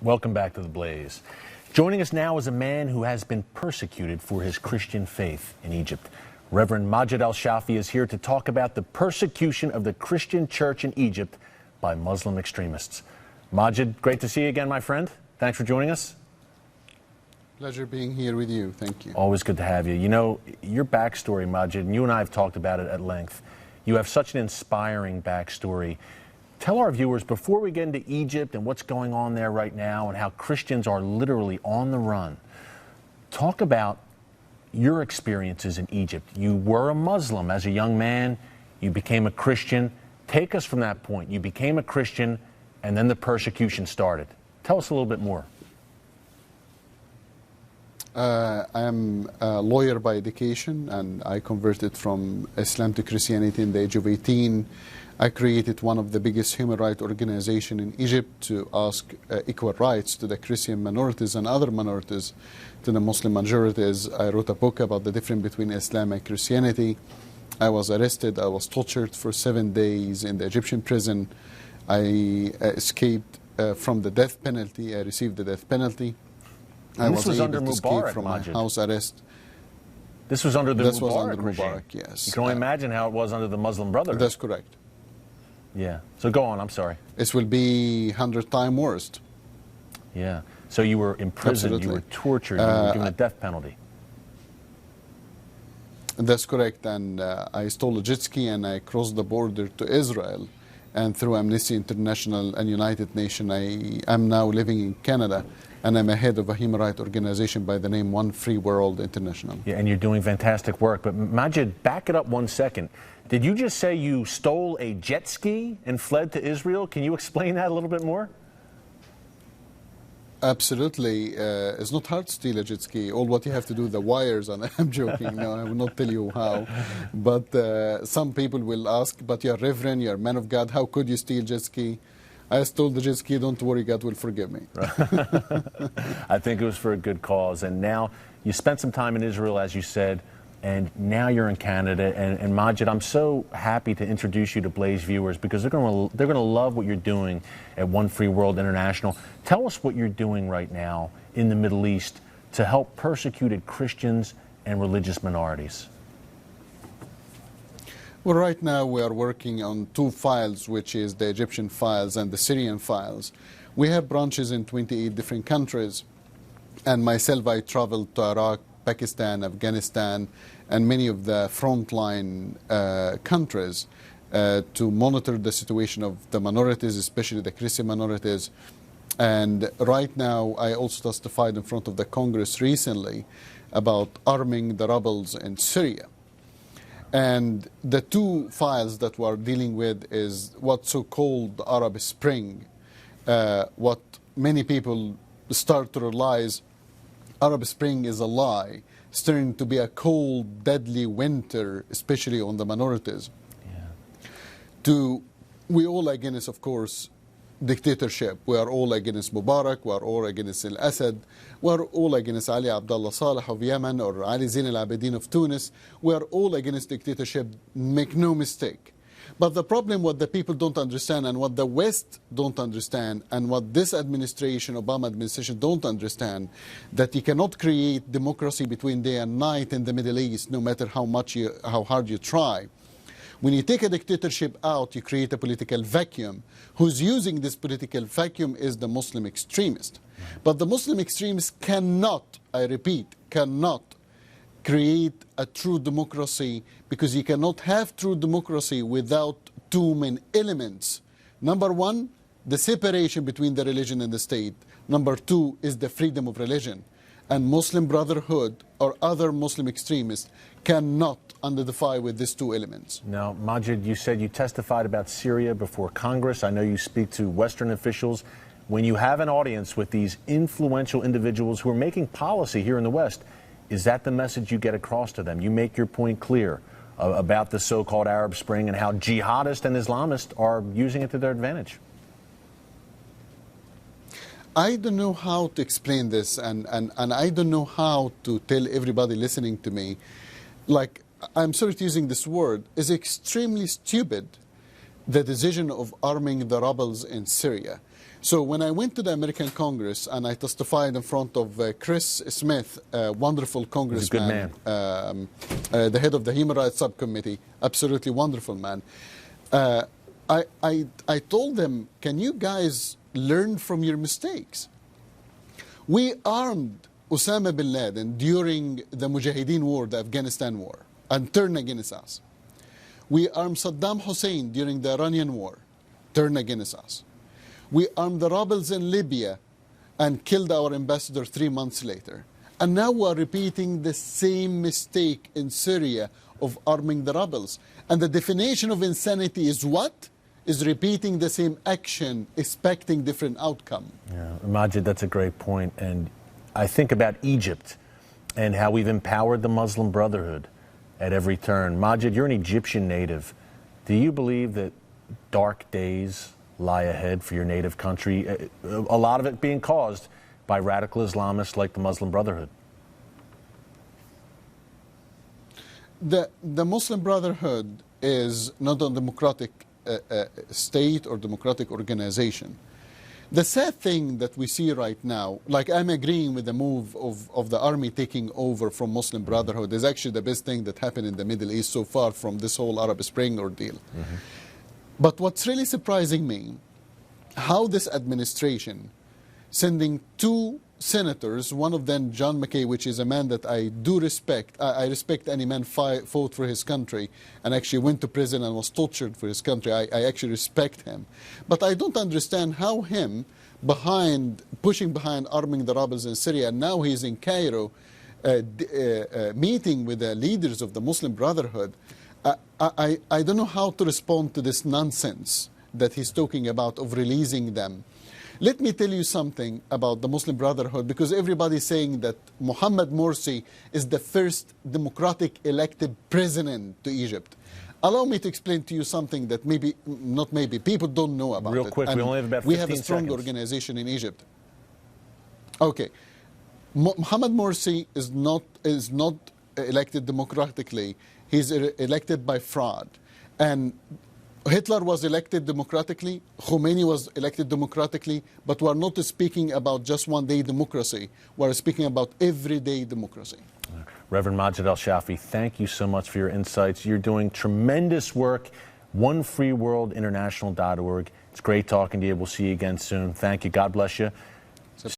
Welcome back to The Blaze. Joining us now is a man who has been persecuted for his Christian faith in Egypt. Reverend Majed Shafie is here to talk about the persecution of the Christian church in Egypt by Muslim extremists. Majed, great to see you again, my friend. Thanks for joining us. Pleasure being here with you. Thank you. Always good to have you. You know, your backstory, Majed, and you and I have talked about it at length. You have such an inspiring backstory. Tell our viewers, before we get into Egypt and what's going on there right now and how Christians are literally on the run, talk about your experiences in Egypt. You were a Muslim as a young man. You became a Christian. Take us from that point. You became a Christian, and then the persecution started. Tell us a little bit more. I'm a lawyer by education, and I converted from Islam to Christianity in the age of 18. I created one of the biggest human rights organizations in Egypt to ask equal rights to the Christian minorities and other minorities, to the Muslim majorities. I wrote a book about the difference between Islam and Christianity. I was arrested. I was tortured for 7 days in the Egyptian prison. I escaped from the death penalty. I received the death penalty. I was under able to Mubarak, escape from my house arrest. This was under the This Mubarak was under regime. Mubarak, yes. You can only imagine how it was under the Muslim Brotherhood. That's correct. Yeah. So go on, I'm sorry. It will be 100 times worse. Yeah. So you were imprisoned, Absolutely. you were tortured, you were given a death penalty. That's correct. And I stole a jet ski and I crossed the border to Israel. And through Amnesty International and United Nations, I am now living in Canada. And I'm a head of a human rights organization by the name One Free World International. Yeah, and you're doing fantastic work. But Majed, back it up 1 second. Did you just say you stole a jet ski and fled to Israel? Can you explain that a little bit more? Absolutely. It's not hard to steal a jet ski. All what you have to do, the wires, and I'm joking. No, I will not tell you how. But some people will ask, but you're reverend, you're a man of God, how could you steal jet ski? I stole the jet ski, don't worry, God will forgive me. I think it was for a good cause. And now you spent some time in Israel, as you said, and now you're in Canada. And Majed, I'm so happy to introduce you to Blaze viewers because they're going to love what you're doing at One Free World International. Tell us what you're doing right now in the Middle East to help persecuted Christians and religious minorities. Well, right now we are working on 2 files, which is the Egyptian files and the Syrian files. We have branches in 28 different countries. And myself, I traveled to Iraq, Pakistan, Afghanistan, and many of the frontline countries to monitor the situation of the minorities, especially the Christian minorities. And right now, I also testified in front of the Congress recently about arming the rebels in Syria. And the 2 files that we're dealing with is what's so-called Arab Spring. What many people start to realize, Arab Spring is a lie. It's turning to be a cold, deadly winter, especially on the minorities. Yeah. We all against, of course, dictatorship. We are all against Mubarak. We are all against Al-Assad. We are all against Ali Abdullah Saleh of Yemen or Ali Zain al-Abidin of Tunis. We are all against dictatorship. Make no mistake. But the problem, what the people don't understand and what the West don't understand and what this administration, Obama administration, don't understand, that you cannot create democracy between day and night in the Middle East, no matter how hard you try. When you take a dictatorship out, you create a political vacuum. Who's using this political vacuum is the Muslim extremist. But the Muslim extremists cannot, I repeat, cannot create a true democracy, because you cannot have true democracy without 2 main elements. Number 1, the separation between the religion and the state. Number 2 is the freedom of religion. And Muslim Brotherhood or other Muslim extremists cannot identify with these 2 elements. Now, Majed, you said you testified about Syria before Congress. I know you speak to Western officials. When you have an audience with these influential individuals who are making policy here in the West, is that the message you get across to them? You make your point clear about the so-called Arab Spring and how jihadists and Islamists are using it to their advantage. I don't know how to explain this, and I don't know how to tell everybody listening to me. Like, I'm sorry to using this word, is extremely stupid the decision of arming the rebels in Syria. So when I went to the American Congress and I testified in front of Chris Smith, a wonderful congressman, the head of the Human Rights Subcommittee, absolutely wonderful man, I told them, can you guys learn from your mistakes? We armed Osama bin Laden during the Mujahideen war, the Afghanistan war, and turned against us. We armed Saddam Hussein during the Iranian war, turned against us. We armed the rebels in Libya and killed our ambassador 3 months later. And now we are repeating the same mistake in Syria of arming the rebels. And the definition of insanity is what? Is repeating the same action, expecting different outcome. Yeah, Majed, that's a great point. And I think about Egypt and how we've empowered the Muslim Brotherhood at every turn. Majed, you're an Egyptian native. Do you believe that dark days lie ahead for your native country, a lot of it being caused by radical Islamists like the Muslim Brotherhood? The Muslim Brotherhood is not a democratic state or democratic organization. The sad thing that we see right now, like I'm agreeing with the move of the army taking over from Muslim Brotherhood, is actually the best thing that happened in the Middle East so far from this whole Arab Spring ordeal. Mm-hmm. But what's really surprising me, how this administration sending 2 senators, one of them John McCain, which is a man that I do respect. I respect any man fought for his country and actually went to prison and was tortured for his country. I actually respect him. But I don't understand how him, pushing behind arming the rebels in Syria, and now he's in Cairo meeting with the leaders of the Muslim Brotherhood. I don't know how to respond to this nonsense that he's talking about of releasing them. Let me tell you something about the Muslim Brotherhood, because everybody's saying that Mohammed Morsi is the first democratic elected president to Egypt. Allow me to explain to you something that not maybe, people don't know about it. Real quick, we only have about 15 We have a strong seconds. organization in Egypt. Okay. Mohammed Morsi is not elected democratically. He's elected by fraud. And Hitler was elected democratically, Khomeini was elected democratically, but we're not speaking about just one-day democracy. We're speaking about everyday democracy. Reverend Majed Shafie, thank you so much for your insights. You're doing tremendous work. OneFreeWorldInternational.org. It's great talking to you. We'll see you again soon. Thank you. God bless you.